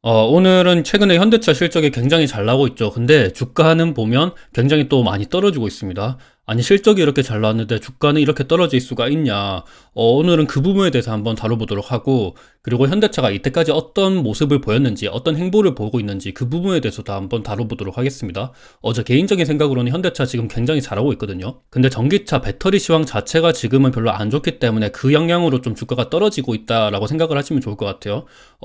오늘은 최근에 현대차 실적이 굉장히 잘 나오고 있죠. 근데 주가는 보면 굉장히 또 많이 떨어지고 있습니다. 아니, 실적이 이렇게 잘 나왔는데 주가는 이렇게 떨어질 수가 있냐. 오늘은 그 부분에 대해서 한번 다뤄보도록 하고, 그리고 현대차가 이때까지 어떤 모습을 보였는지, 어떤 행보를 보고 있는지 그 부분에 대해서도 한번 다뤄보도록 하겠습니다. 저 개인적인 생각으로는 현대차 지금 굉장히 잘하고 있거든요. 근데 전기차 배터리 시황 자체가 지금은 별로 안 좋기 때문에 그 영향으로 좀 주가가 떨어지고 있다라고 생각을 하시면 좋을 것 같아요.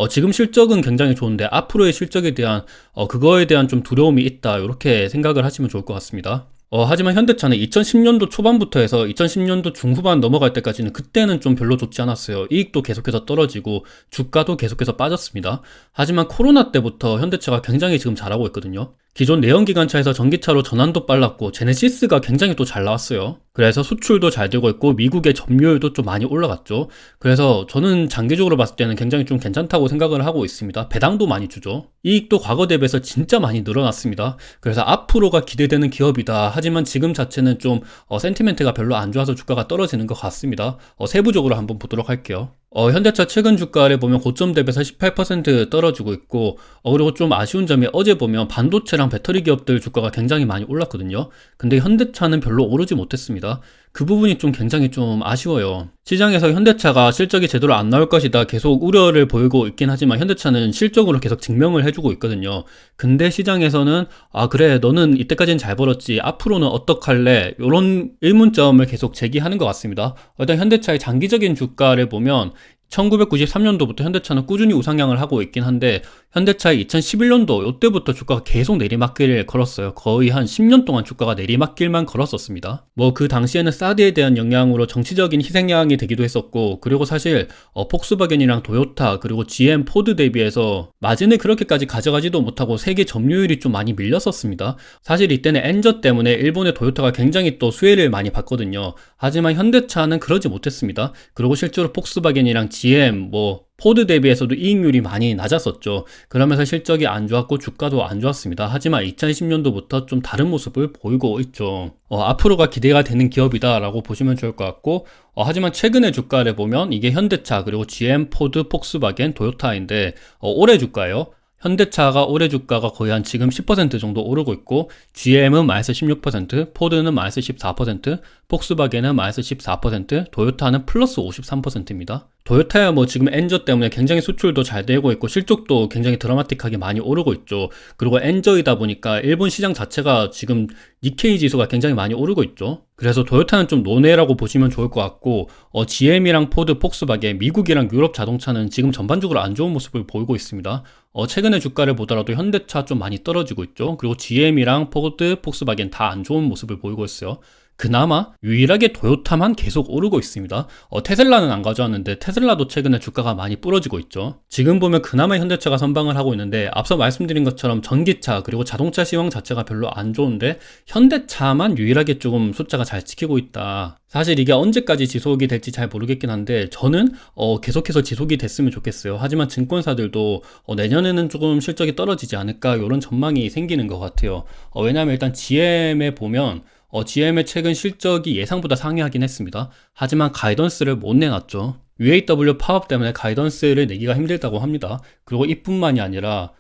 지금 실적은 굉장히 좋은데 앞으로의 실적에 대한 그거에 대한 좀 두려움이 있다, 이렇게 생각을 하시면 좋을 것 같습니다. 하지만 현대차는 2010년도 초반부터 해서 2010년도 중후반 넘어갈 때까지는 그때는 좀 별로 좋지 않았어요. 이익도 계속해서 떨어지고 주가도 계속해서 빠졌습니다. 하지만 코로나 때부터 현대차가 굉장히 지금 잘하고 있거든요. 기존 내연기관차에서 전기차로 전환도 빨랐고 제네시스가 굉장히 또 잘 나왔어요. 그래서 수출도 잘 되고 있고 미국의 점유율도 좀 많이 올라갔죠. 그래서 저는 장기적으로 봤을 때는 굉장히 좀 괜찮다고 생각을 하고 있습니다. 배당도 많이 주죠. 이익도 과거 대비해서 진짜 많이 늘어났습니다. 그래서 앞으로가 기대되는 기업이다. 하지만 지금 자체는 좀 센티멘트가 별로 안 좋아서 주가가 떨어지는 것 같습니다. 세부적으로 한번 보도록 할게요. 현대차 최근 주가를 보면 고점 대비해서 18% 떨어지고 있고, 그리고 좀 아쉬운 점이 어제 보면 반도체랑 배터리 기업들 주가가 굉장히 많이 올랐거든요. 근데 현대차는 별로 오르지 못했습니다. 그 부분이 좀 굉장히 좀 아쉬워요. 시장에서 현대차가 실적이 제대로 안 나올 것이다 계속 우려를 보이고 있긴 하지만 현대차는 실적으로 계속 증명을 해주고 있거든요. 근데 시장에서는 그래, 너는 이때까지는 잘 벌었지, 앞으로는 어떡할래, 이런 의문점을 계속 제기하는 것 같습니다. 일단 현대차의 장기적인 주가를 보면 1993년도부터 현대차는 꾸준히 우상향을 하고 있긴 한데, 현대차의 2011년도 이때부터 주가가 계속 내리막길을 걸었어요. 거의 한 10년 동안 주가가 내리막길만 걸었었습니다. 뭐 그 당시에는 사드에 대한 영향으로 정치적인 희생양이 되기도 했었고, 그리고 사실 폭스바겐이랑 도요타 그리고 GM, 포드 대비해서 마진을 그렇게까지 가져가지도 못하고 세계 점유율이 좀 많이 밀렸었습니다. 사실 이때는 엔저 때문에 일본의 도요타가 굉장히 또 수혜를 많이 받거든요. 하지만 현대차는 그러지 못했습니다. 그리고 실제로 폭스바겐이랑 GM, 포드 대비해서도 이익률이 많이 낮았었죠. 그러면서 실적이 안 좋았고 주가도 안 좋았습니다. 하지만 2010년도부터 좀 다른 모습을 보이고 있죠. 앞으로가 기대가 되는 기업이다 라고 보시면 좋을 것 같고, 하지만 최근의 주가를 보면 이게 현대차 그리고 GM, 포드, 폭스바겐, 도요타인데 올해 주가예요. 현대차가 올해 주가가 거의 한 지금 10% 정도 오르고 있고, GM은 마이너스 16%, 포드는 마이너스 14%, 폭스바겐은 마이너스 14%, 도요타는 플러스 53%입니다. 도요타야 지금 엔저 때문에 굉장히 수출도 잘 되고 있고 실적도 굉장히 드라마틱하게 많이 오르고 있죠. 그리고 엔저이다 보니까 일본 시장 자체가 지금 니케이 지수가 굉장히 많이 오르고 있죠. 그래서 도요타는 좀 논외라고 보시면 좋을 것 같고, GM이랑 포드, 폭스바겐, 미국이랑 유럽 자동차는 지금 전반적으로 안 좋은 모습을 보이고 있습니다. 최근의 주가를 보더라도 현대차 좀 많이 떨어지고 있죠. 그리고 GM이랑 포드, 폭스바겐 다 안 좋은 모습을 보이고 있어요. 그나마 유일하게 도요타만 계속 오르고 있습니다. 테슬라는 안 가져왔는데 테슬라도 최근에 주가가 많이 부러지고 있죠. 지금 보면 그나마 현대차가 선방을 하고 있는데, 앞서 말씀드린 것처럼 전기차 그리고 자동차 시황 자체가 별로 안 좋은데 현대차만 유일하게 조금 숫자가 잘 지키고 있다. 사실 이게 언제까지 지속이 될지 잘 모르겠긴 한데 저는 계속해서 지속이 됐으면 좋겠어요. 하지만 증권사들도 내년에는 조금 실적이 떨어지지 않을까, 이런 전망이 생기는 것 같아요. 왜냐하면 일단 GM에 보면 GM의 최근 실적이 예상보다 상회하긴 했습니다. 하지만 가이던스를 못 내놨죠. UAW 파업 때문에 가이던스를 내기가 힘들다고 합니다. 그리고 이뿐만이 아니라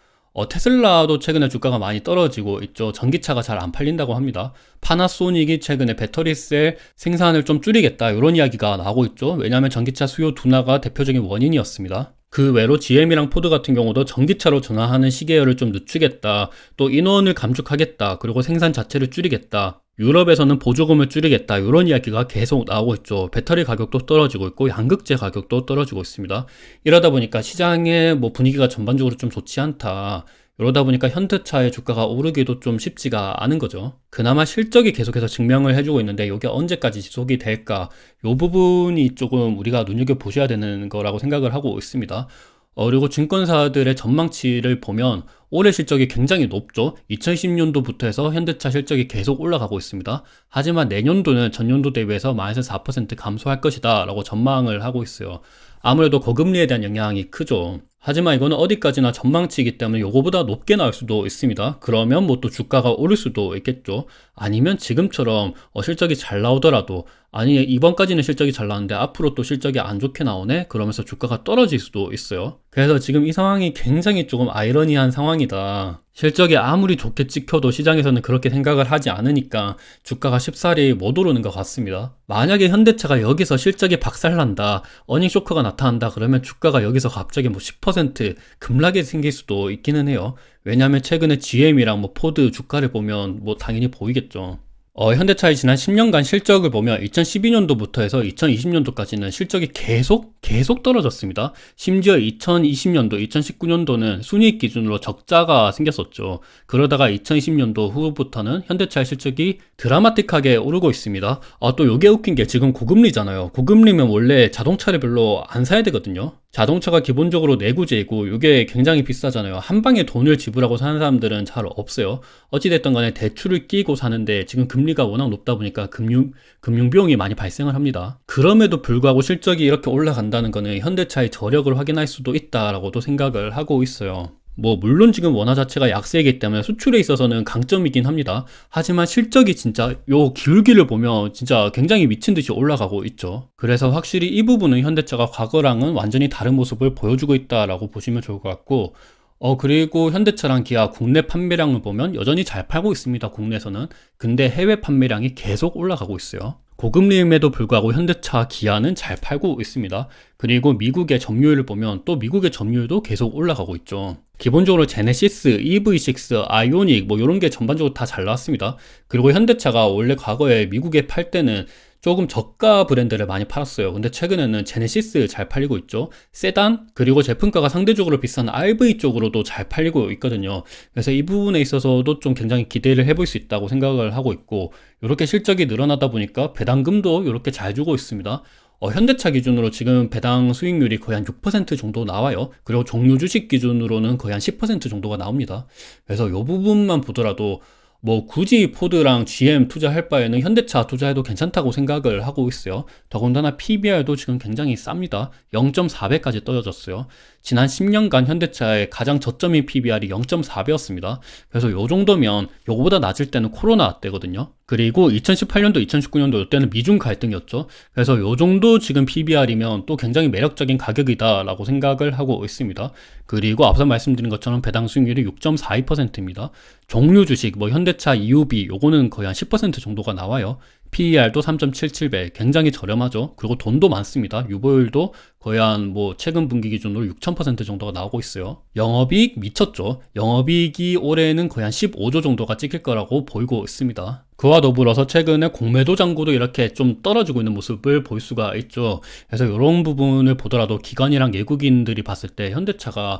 테슬라도 최근에 주가가 많이 떨어지고 있죠. 전기차가 잘 안 팔린다고 합니다. 파나소닉이 최근에 배터리셀 생산을 좀 줄이겠다, 이런 이야기가 나오고 있죠. 왜냐하면 전기차 수요 둔화가 대표적인 원인이었습니다. 그 외로 GM이랑 포드 같은 경우도 전기차로 전환하는 시계열을 좀 늦추겠다, 또 인원을 감축하겠다, 그리고 생산 자체를 줄이겠다, 유럽에서는 보조금을 줄이겠다, 이런 이야기가 계속 나오고 있죠. 배터리 가격도 떨어지고 있고 양극재 가격도 떨어지고 있습니다. 이러다 보니까 시장의 분위기가 전반적으로 좀 좋지 않다. 이러다 보니까 현대차의 주가가 오르기도 좀 쉽지가 않은 거죠. 그나마 실적이 계속해서 증명을 해주고 있는데 이게 언제까지 지속이 될까, 이 부분이 조금 우리가 눈여겨보셔야 되는 거라고 생각을 하고 있습니다. 그리고 증권사들의 전망치를 보면 올해 실적이 굉장히 높죠. 2010년도부터 해서 현대차 실적이 계속 올라가고 있습니다. 하지만 내년도는 전년도 대비해서 마이너스 4% 감소할 것이다 라고 전망을 하고 있어요. 아무래도 고금리에 대한 영향이 크죠. 하지만 이거는 어디까지나 전망치이기 때문에 요거보다 높게 나올 수도 있습니다. 그러면 또 주가가 오를 수도 있겠죠. 아니면 지금처럼 실적이 잘 나오더라도, 아니 이번까지는 실적이 잘 나왔는데 앞으로 또 실적이 안 좋게 나오네, 그러면서 주가가 떨어질 수도 있어요. 그래서 지금 이 상황이 굉장히 조금 아이러니한 상황이다. 실적이 아무리 좋게 찍혀도 시장에서는 그렇게 생각을 하지 않으니까 주가가 쉽사리 못 오르는 것 같습니다. 만약에 현대차가 여기서 실적이 박살난다, 어닝 쇼크가 나타난다 그러면 주가가 여기서 갑자기 뭐 10% 급락이 생길 수도 있기는 해요. 왜냐하면 최근에 GM이랑 뭐 포드 주가를 보면 뭐 당연히 보이겠죠. 현대차의 지난 10년간 실적을 보면 2012년도부터 해서 2020년도까지는 실적이 계속 떨어졌습니다. 심지어 2020년도, 2019년도는 순이익 기준으로 적자가 생겼었죠. 그러다가 2020년도 후부터는 현대차의 실적이 드라마틱하게 오르고 있습니다. 또 요게 웃긴 게 지금 고금리잖아요. 고금리면 원래 자동차를 별로 안 사야 되거든요. 자동차가 기본적으로 내구재이고 이게 굉장히 비싸잖아요. 한 방에 돈을 지불하고 사는 사람들은 잘 없어요. 어찌됐든 간에 대출을 끼고 사는데 지금 금리가 워낙 높다 보니까 금융 비용이 많이 발생을 합니다. 그럼에도 불구하고 실적이 이렇게 올라간다는 거는 현대차의 저력을 확인할 수도 있다라고도 생각을 하고 있어요. 물론 지금 원화 자체가 약세이기 때문에 수출에 있어서는 강점이긴 합니다. 하지만 실적이 진짜 요 기울기를 보면 진짜 굉장히 미친 듯이 올라가고 있죠. 그래서 확실히 이 부분은 현대차가 과거랑은 완전히 다른 모습을 보여주고 있다라고 보시면 좋을 것 같고, 그리고 현대차랑 기아 국내 판매량을 보면 여전히 잘 팔고 있습니다, 국내에서는. 근데 해외 판매량이 계속 올라가고 있어요. 고금리임에도 불구하고 현대차, 기아는 잘 팔고 있습니다. 그리고 미국의 점유율을 보면 또 미국의 점유율도 계속 올라가고 있죠. 기본적으로 제네시스, EV6, 아이오닉 이런 게 전반적으로 다 잘 나왔습니다. 그리고 현대차가 원래 과거에 미국에 팔 때는 조금 저가 브랜드를 많이 팔았어요. 근데 최근에는 제네시스 잘 팔리고 있죠. 세단, 그리고 제품가가 상대적으로 비싼 RV 쪽으로도 잘 팔리고 있거든요. 그래서 이 부분에 있어서도 좀 굉장히 기대를 해볼 수 있다고 생각을 하고 있고, 이렇게 실적이 늘어나다 보니까 배당금도 이렇게 잘 주고 있습니다. 현대차 기준으로 지금 배당 수익률이 거의 한 6% 정도 나와요. 그리고 종류 주식 기준으로는 거의 한 10% 정도가 나옵니다. 그래서 이 부분만 보더라도 굳이 포드랑 GM 투자할 바에는 현대차 투자해도 괜찮다고 생각을 하고 있어요. 더군다나 PBR도 지금 굉장히 쌉니다. 0.4배까지 떨어졌어요. 지난 10년간 현대차의 가장 저점인 PBR이 0.4배였습니다. 그래서 요 정도면 요거보다 낮을 때는 코로나 때거든요. 그리고 2018년도, 2019년도 이때는 미중 갈등이었죠. 그래서 요 정도 지금 PBR이면 또 굉장히 매력적인 가격이다라고 생각을 하고 있습니다. 그리고 앞서 말씀드린 것처럼 배당 수익률이 6.42%입니다. 종류 주식, 현대차, EUB 요거는 거의 한 10% 정도가 나와요. PER도 3.77배, 굉장히 저렴하죠. 그리고 돈도 많습니다. 유보율도 거의 한 최근 분기 기준으로 6,000% 정도가 나오고 있어요. 영업이익 미쳤죠. 영업이익이 올해는 거의 한 15조 정도가 찍힐 거라고 보이고 있습니다. 그와 더불어서 최근에 공매도 잔고도 이렇게 좀 떨어지고 있는 모습을 볼 수가 있죠. 그래서 이런 부분을 보더라도 기관이랑 외국인들이 봤을 때 현대차가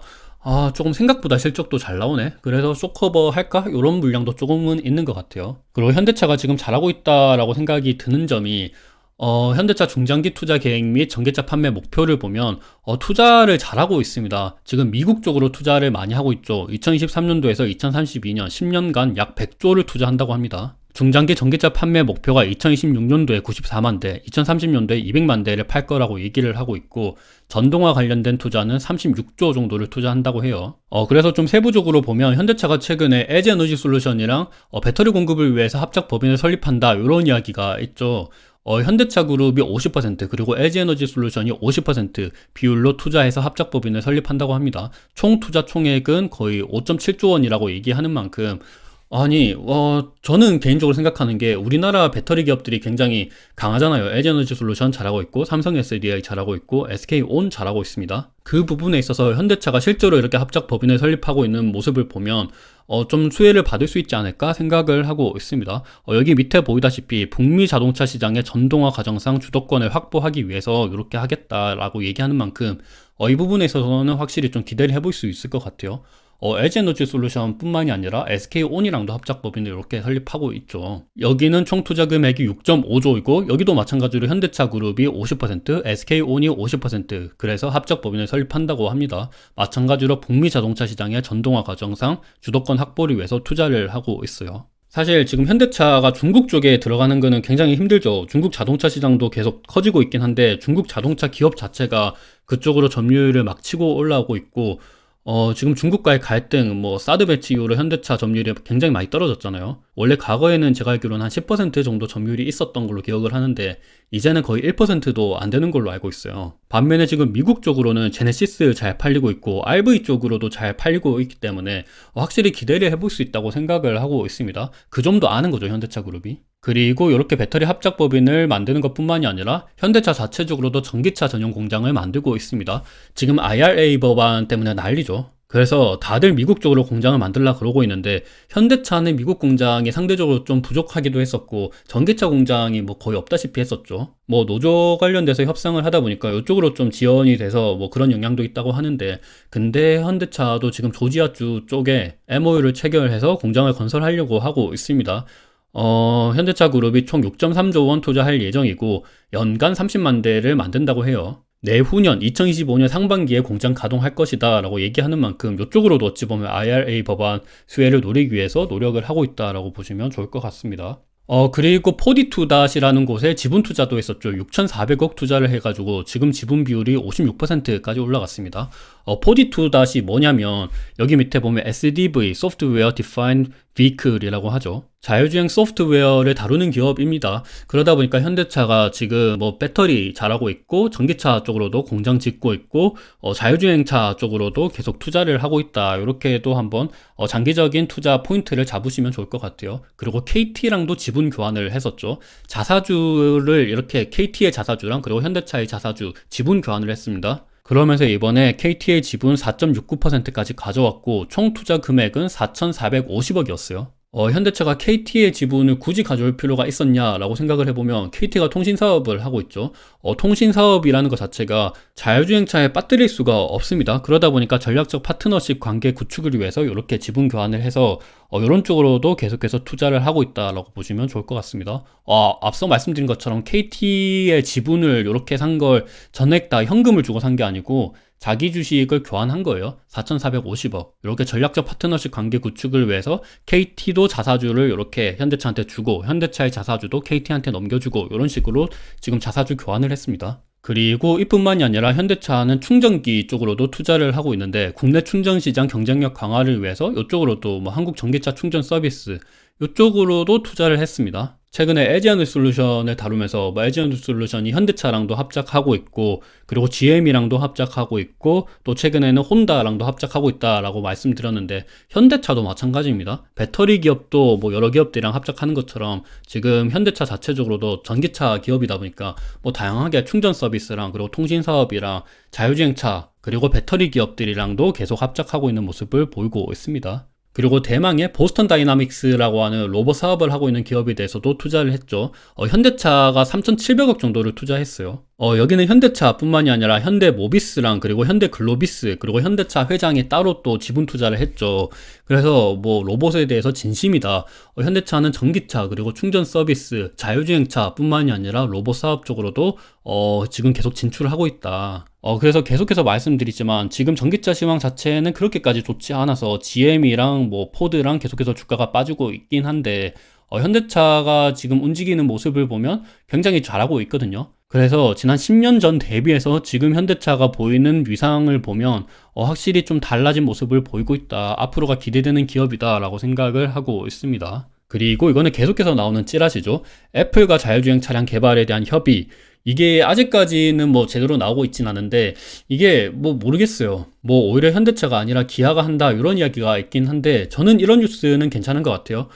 조금 생각보다 실적도 잘 나오네. 그래서 쇼커버 할까? 이런 물량도 조금은 있는 것 같아요. 그리고 현대차가 지금 잘하고 있다라고 생각이 드는 점이 현대차 중장기 투자 계획 및 전기차 판매 목표를 보면 투자를 잘하고 있습니다. 지금 미국 쪽으로 투자를 많이 하고 있죠. 2023년도에서 2032년 10년간 약 100조를 투자한다고 합니다. 중장기 전기차 판매 목표가 2026년도에 94만 대, 2030년도에 200만 대를 팔 거라고 얘기를 하고 있고, 전동화 관련된 투자는 36조 정도를 투자한다고 해요. 그래서 좀 세부적으로 보면 현대차가 최근에 에지 에너지 솔루션이랑 배터리 공급을 위해서 합작 법인을 설립한다 이런 이야기가 있죠. 현대차 그룹이 50% 그리고 에지 에너지 솔루션이 50% 비율로 투자해서 합작 법인을 설립한다고 합니다. 총 투자 총액은 거의 5.7조 원이라고 얘기하는 만큼, 저는 개인적으로 생각하는 게 우리나라 배터리 기업들이 굉장히 강하잖아요. 에지에너지 솔루션 잘하고 있고, 삼성 SDI 잘하고 있고, SK온 잘하고 있습니다. 그 부분에 있어서 현대차가 실제로 이렇게 합작 법인을 설립하고 있는 모습을 보면 좀 수혜를 받을 수 있지 않을까 생각을 하고 있습니다. 여기 밑에 보이다시피 북미 자동차 시장의 전동화 과정상 주도권을 확보하기 위해서 이렇게 하겠다라고 얘기하는 만큼 이 부분에 있어서는 확실히 좀 기대를 해볼 수 있을 것 같아요. LG 에너지 솔루션 뿐만이 아니라 SK온이랑도 합작법인을 이렇게 설립하고 있죠. 여기는 총 투자 금액이 6.5조이고 여기도 마찬가지로 현대차 그룹이 50%, SK온이 50% 그래서 합작법인을 설립한다고 합니다. 마찬가지로 북미 자동차 시장의 전동화 과정상 주도권 확보를 위해서 투자를 하고 있어요. 사실 지금 현대차가 중국 쪽에 들어가는 거는 굉장히 힘들죠. 중국 자동차 시장도 계속 커지고 있긴 한데 중국 자동차 기업 자체가 그쪽으로 점유율을 막 치고 올라오고 있고 지금 중국과의 갈등, 뭐 사드 배치 이후로 현대차 점유율이 굉장히 많이 떨어졌잖아요. 원래 과거에는 제가 알기로는 한 10% 정도 점유율이 있었던 걸로 기억을 하는데 이제는 거의 1%도 안 되는 걸로 알고 있어요. 반면에 지금 미국 쪽으로는 제네시스 잘 팔리고 있고 RV 쪽으로도 잘 팔리고 있기 때문에 확실히 기대를 해볼 수 있다고 생각을 하고 있습니다. 그 점도 아는 거죠, 현대차 그룹이. 그리고 이렇게 배터리 합작 법인을 만드는 것뿐만이 아니라 현대차 자체적으로도 전기차 전용 공장을 만들고 있습니다. 지금 IRA 법안 때문에 난리죠. 그래서 다들 미국 쪽으로 공장을 만들려고 그러고 있는데 현대차는 미국 공장이 상대적으로 좀 부족하기도 했었고 전기차 공장이 뭐 거의 없다시피 했었죠. 뭐 노조 관련돼서 협상을 하다 보니까 이쪽으로 좀 지원이 돼서 뭐 그런 영향도 있다고 하는데 근데 현대차도 지금 조지아주 쪽에 MOU를 체결해서 공장을 건설하려고 하고 있습니다. 현대차 그룹이 총 6.3조 원 투자할 예정이고 연간 30만 대를 만든다고 해요. 내후년 2025년 상반기에 공장 가동할 것이다 라고 얘기하는 만큼 이쪽으로도 어찌 보면 IRA 법안 수혜를 노리기 위해서 노력을 하고 있다라고 보시면 좋을 것 같습니다. 그리고 포디투닷이라는 곳에 지분 투자도 했었죠. 6,400억 투자를 해가지고 지금 지분 비율이 56%까지 올라갔습니다. 포디투닷이 뭐냐면 여기 밑에 보면 SDV, Software Defined Vehicle이라고 하죠. 자율주행 소프트웨어를 다루는 기업입니다. 그러다 보니까 현대차가 지금 뭐 배터리 잘하고 있고 전기차 쪽으로도 공장 짓고 있고 자율주행차 쪽으로도 계속 투자를 하고 있다. 이렇게도 한번 장기적인 투자 포인트를 잡으시면 좋을 것 같아요. 그리고 KT랑도 지분 교환을 했었죠. 자사주를 이렇게 KT의 자사주랑 그리고 현대차의 자사주 지분 교환을 했습니다. 그러면서 이번에 KT의 지분 4.69%까지 가져왔고 총 투자 금액은 4,450억이었어요. 현대차가 KT의 지분을 굳이 가져올 필요가 있었냐라고 생각을 해보면 KT가 통신사업을 하고 있죠. 통신사업이라는 것 자체가 자율주행차에 빠뜨릴 수가 없습니다. 그러다 보니까 전략적 파트너십 관계 구축을 위해서 이렇게 지분 교환을 해서 이런 쪽으로도 계속해서 투자를 하고 있다라고 보시면 좋을 것 같습니다. 앞서 말씀드린 것처럼 KT의 지분을 이렇게 산 걸 전액 다 현금을 주고 산 게 아니고 자기 주식을 교환한 거예요. 4,450억. 이렇게 전략적 파트너십 관계 구축을 위해서 KT도 자사주를 이렇게 현대차한테 주고 현대차의 자사주도 KT한테 넘겨주고 이런 식으로 지금 자사주 교환을 했습니다. 그리고 이뿐만이 아니라 현대차는 충전기 쪽으로도 투자를 하고 있는데 국내 충전 시장 경쟁력 강화를 위해서 이쪽으로도 뭐 한국 전기차 충전 서비스 이쪽으로도 투자를 했습니다. 최근에 에지언드 솔루션을 다루면서 에지언드 솔루션이 현대차랑도 합작하고 있고 그리고 GM이랑도 합작하고 있고 또 최근에는 혼다랑도 합작하고 있다라고 말씀드렸는데 현대차도 마찬가지입니다. 배터리 기업도 뭐 여러 기업들이랑 합작하는 것처럼 지금 현대차 자체적으로도 전기차 기업이다 보니까 뭐 다양하게 충전 서비스랑 그리고 통신 사업이랑 자율주행차 그리고 배터리 기업들이랑도 계속 합작하고 있는 모습을 보이고 있습니다. 그리고 대망의 보스턴 다이나믹스라고 하는 로봇 사업을 하고 있는 기업에 대해서도 투자를 했죠. 현대차가 3,700억 정도를 투자했어요. 여기는 현대차뿐만이 아니라 현대모비스랑 그리고 현대글로비스 그리고 현대차 회장이 따로 또 지분 투자를 했죠. 그래서 뭐 로봇에 대해서 진심이다. 현대차는 전기차 그리고 충전 서비스, 자율주행차뿐만이 아니라 로봇 사업 쪽으로도 지금 계속 진출을 하고 있다. 그래서 계속해서 말씀드리지만 지금 전기차 시황 자체는 그렇게까지 좋지 않아서 GM이랑 뭐 포드랑 계속해서 주가가 빠지고 있긴 한데 현대차가 지금 움직이는 모습을 보면 굉장히 잘하고 있거든요. 그래서 지난 10년 전 대비해서 지금 현대차가 보이는 위상을 보면 확실히 좀 달라진 모습을 보이고 있다. 앞으로가 기대되는 기업이다 라고 생각을 하고 있습니다. 그리고 이거는 계속해서 나오는 찌라시죠. 애플과 자율주행 차량 개발에 대한 협의 이게 아직까지는 뭐 제대로 나오고 있진 않은데 이게 뭐 모르겠어요. 뭐 오히려 현대차가 아니라 기아가 한다 이런 이야기가 있긴 한데 저는 이런 뉴스는 괜찮은 것 같아요.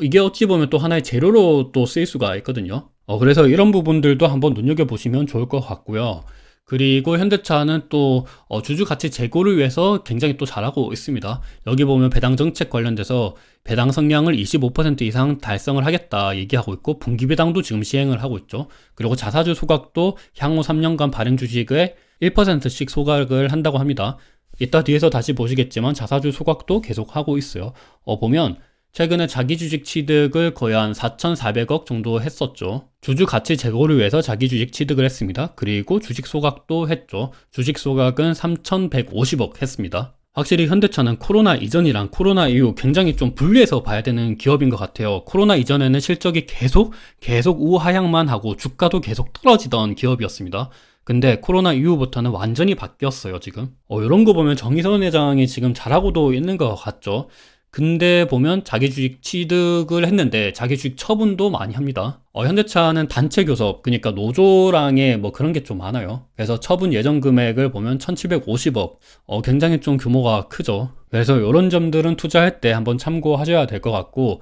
이게 어찌 보면 또 하나의 재료로 또 쓰일 수가 있거든요. 그래서 이런 부분들도 한번 눈여겨보시면 좋을 것 같고요. 그리고 현대차는 또 주주 가치 제고를 위해서 굉장히 또 잘하고 있습니다. 여기 보면 배당 정책 관련돼서 배당 성량을 25% 이상 달성을 하겠다 얘기하고 있고 분기 배당도 지금 시행을 하고 있죠. 그리고 자사주 소각도 향후 3년간 발행 주식의 1%씩 소각을 한다고 합니다. 이따 뒤에서 다시 보시겠지만 자사주 소각도 계속 하고 있어요. 보면 최근에 자기주식 취득을 거의 한 4,400억 정도 했었죠. 주주 가치 제고를 위해서 자기주식 취득을 했습니다. 그리고 주식 소각도 했죠. 주식 소각은 3,150억 했습니다. 확실히 현대차는 코로나 이전이랑 코로나 이후 굉장히 좀 분리해서 봐야 되는 기업인 것 같아요. 코로나 이전에는 실적이 계속 우하향만 하고 주가도 계속 떨어지던 기업이었습니다. 근데 코로나 이후부터는 완전히 바뀌었어요, 지금. 이런 거 보면 정의선 회장이 지금 잘하고도 있는 것 같죠. 근데 보면 자기 주식 취득을 했는데 자기 주식 처분도 많이 합니다. 현대차는 단체 교섭, 그러니까 노조랑의 뭐 그런 게 좀 많아요. 그래서 처분 예정 금액을 보면 1750억, 굉장히 좀 규모가 크죠. 그래서 이런 점들은 투자할 때 한번 참고하셔야 될 것 같고,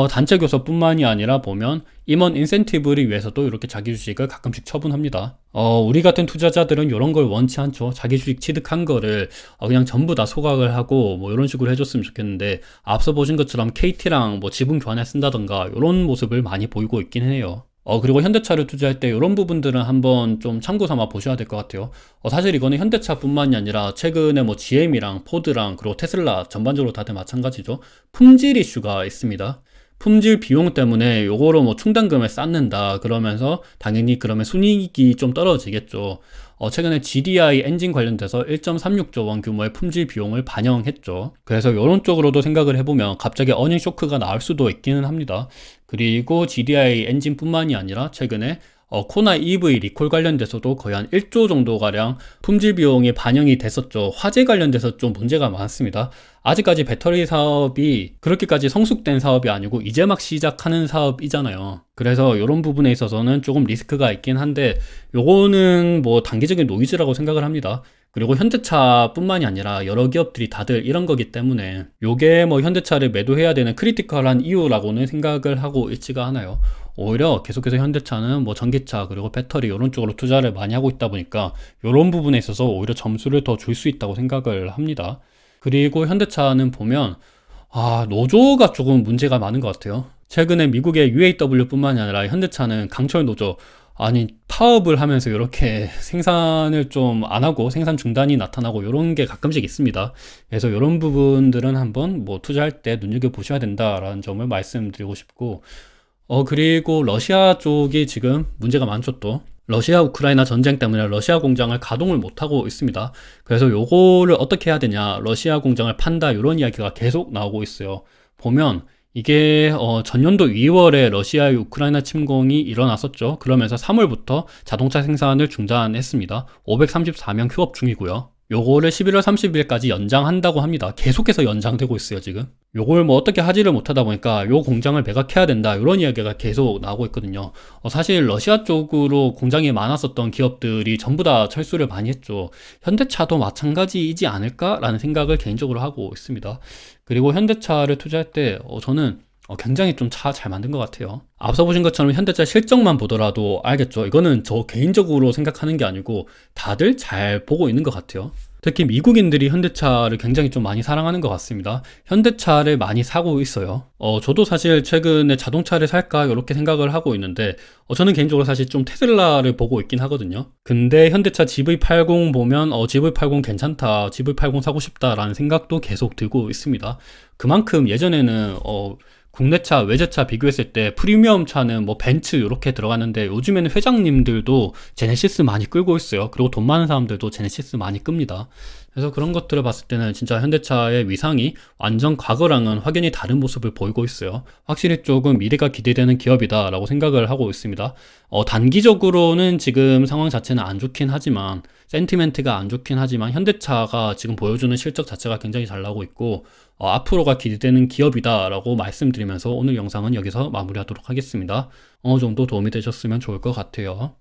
단체 교섭뿐만이 아니라 보면 임원 인센티브를 위해서도 이렇게 자기 주식을 가끔씩 처분합니다. 우리 같은 투자자들은 이런 걸 원치 않죠. 자기 주식 취득한 거를 그냥 전부 다 소각을 하고 뭐 이런 식으로 해줬으면 좋겠는데, 앞서 보신 것처럼 KT랑 뭐 지분 교환에 쓴다던가 이런 모습을 많이 보이고 있긴 해요. 그리고 현대차를 투자할 때 이런 부분들은 한번 좀 참고 삼아 보셔야 될 것 같아요. 사실 이거는 현대차뿐만이 아니라 최근에 뭐 GM이랑 포드랑 그리고 테슬라 전반적으로 다들 마찬가지죠. 품질 이슈가 있습니다. 품질 비용 때문에 요거로 뭐 충당금을 쌓는다 그러면서 당연히 그러면 순이익이 좀 떨어지겠죠. 최근에 GDI 엔진 관련돼서 1.36조 원 규모의 품질 비용을 반영했죠. 그래서 이런 쪽으로도 생각을 해보면 갑자기 어닝 쇼크가 나올 수도 있기는 합니다. 그리고 GDI 엔진뿐만이 아니라 최근에 코나 EV 리콜 관련돼서도 거의 한 1조 정도가량 품질 비용이 반영이 됐었죠. 화재 관련돼서 좀 문제가 많습니다. 아직까지 배터리 사업이 그렇게까지 성숙된 사업이 아니고 이제 막 시작하는 사업이잖아요. 그래서 이런 부분에 있어서는 조금 리스크가 있긴 한데, 요거는 뭐 단기적인 노이즈라고 생각을 합니다. 그리고 현대차뿐만이 아니라 여러 기업들이 다들 이런 거기 때문에 요게 뭐 현대차를 매도해야 되는 크리티컬한 이유라고는 생각을 하고 있지가 않아요. 오히려 계속해서 현대차는 뭐 전기차 그리고 배터리 이런 쪽으로 투자를 많이 하고 있다 보니까 이런 부분에 있어서 오히려 점수를 더 줄 수 있다고 생각을 합니다. 그리고 현대차는 보면 노조가 조금 문제가 많은 것 같아요. 최근에 미국의 UAW뿐만이 아니라 현대차는 강철 노조, 아니 파업을 하면서 이렇게 생산을 좀 안 하고 생산 중단이 나타나고 이런 게 가끔씩 있습니다. 그래서 이런 부분들은 한번 뭐 투자할 때 눈여겨보셔야 된다라는 점을 말씀드리고 싶고, 그리고 러시아 쪽이 지금 문제가 많죠 또. 러시아 우크라이나 전쟁 때문에 러시아 공장을 가동을 못하고 있습니다. 그래서 요거를 어떻게 해야 되냐, 러시아 공장을 판다 이런 이야기가 계속 나오고 있어요. 보면 이게 전년도 2월에 러시아의 우크라이나 침공이 일어났었죠. 그러면서 3월부터 자동차 생산을 중단했습니다. 534명 휴업 중이고요. 요거를 11월 30일까지 연장한다고 합니다. 계속해서 연장되고 있어요, 지금. 요걸 뭐 어떻게 하지를 못하다 보니까 요 공장을 매각해야 된다, 이런 이야기가 계속 나오고 있거든요. 사실 러시아 쪽으로 공장이 많았었던 기업들이 전부 다 철수를 많이 했죠. 현대차도 마찬가지이지 않을까라는 생각을 개인적으로 하고 있습니다. 그리고 현대차를 투자할 때 저는 굉장히 좀 차 잘 만든 것 같아요. 앞서 보신 것처럼 현대차 실적만 보더라도 알겠죠. 이거는 저 개인적으로 생각하는 게 아니고 다들 잘 보고 있는 것 같아요. 특히 미국인들이 현대차를 굉장히 좀 많이 사랑하는 것 같습니다. 현대차를 많이 사고 있어요. 저도 사실 최근에 자동차를 살까 이렇게 생각을 하고 있는데, 저는 개인적으로 사실 좀 테슬라를 보고 있긴 하거든요. 근데 현대차 GV80 보면 GV80 괜찮다, GV80 사고 싶다라는 생각도 계속 들고 있습니다. 그만큼 예전에는 국내차, 외제차 비교했을 때 프리미엄 차는 뭐 벤츠 이렇게 들어갔는데, 요즘에는 회장님들도 제네시스 많이 끌고 있어요. 그리고 돈 많은 사람들도 제네시스 많이 끕니다. 그래서 그런 것들을 봤을 때는 진짜 현대차의 위상이 완전 과거랑은 확연히 다른 모습을 보이고 있어요. 확실히 조금 미래가 기대되는 기업이다라고 생각을 하고 있습니다. 단기적으로는 지금 상황 자체는 안 좋긴 하지만, 센티멘트가 안 좋긴 하지만 현대차가 지금 보여주는 실적 자체가 굉장히 잘 나오고 있고, 앞으로가 기대되는 기업이다라고 말씀드리면서 오늘 영상은 여기서 마무리하도록 하겠습니다. 어느 정도 도움이 되셨으면 좋을 것 같아요.